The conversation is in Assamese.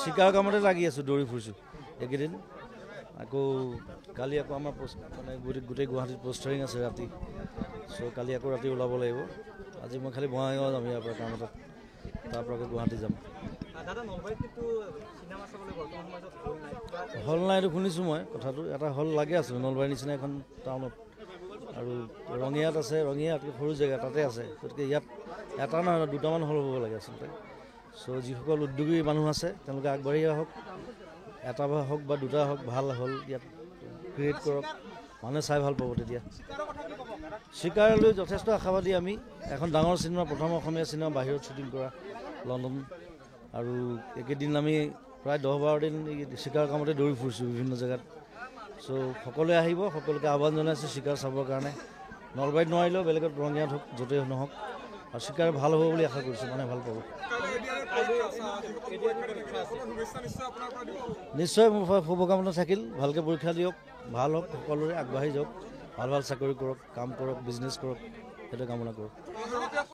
চিকাৰ কামতে লাগি আছোঁ, দৌৰি ফুৰিছোঁ এইকেইদিন। আকৌ কালি আকৌ আমাৰ মানে গোটেই গুৱাহাটীত পষ্টাৰিং আছে ৰাতি, চ' কালি আকৌ ৰাতি ওলাব লাগিব। আজি মই খালি বঙাইগাঁও যাম ইয়াৰ পৰা কামত, তাৰপৰা আকৌ গুৱাহাটী যাম। হল নাইতো শুনিছোঁ মই কথাটো, এটা হল লাগে আছিলোঁ নলবাৰীৰ নিচিনা এখন টাউনত, আৰু ৰঙিয়াত আছে, ৰঙিয়াত সৰু জেগা তাতে আছে, গতিকে ইয়াত এটা নহয় দুটামান হল হ'ব লাগে আচলতে। চ' যিসকল উদ্যোগী মানুহ আছে তেওঁলোকে আগবাঢ়ি আহক, এটা হওক বা দুটা হওক, ভাল হল ইয়াত ক্ৰিয়েট কৰক, মানুহে চাই ভাল পাব। তেতিয়া চিকাৰলৈ যথেষ্ট আশাবাদী আমি। এখন ডাঙৰ চিনেমা, প্ৰথম অসমীয়া চিনেমা বাহিৰত শ্বুটিং কৰা লণ্ডন, আৰু এইকেইদিন আমি প্ৰায় 10-12 দিন চিকাৰ কামতে দৌৰি ফুৰিছোঁ বিভিন্ন জেগাত। চ' সকলোৱে আহিব, সকলোকে আহ্বান জনাইছোঁ চিকাৰ চাবৰ কাৰণে। নলবাৰীত নোৱাৰিলেও বেলেগত ৰঙিয়াত হওক, য'তেই নহওক, আৰু চিকাৰ ভাল হ'ব বুলি আশা কৰিছোঁ, মানে ভাল পাব। নিশ্চয় মোৰ শুভকামনা থাকিল, ভালকৈ পৰীক্ষা দিয়ক, ভাল হওক, সকলোৰে আগবাঢ়ি যাওক, ভাল চাকৰি কৰক, কাম কৰক, বিজনেছ কৰক, সেইটো কামনা কৰক।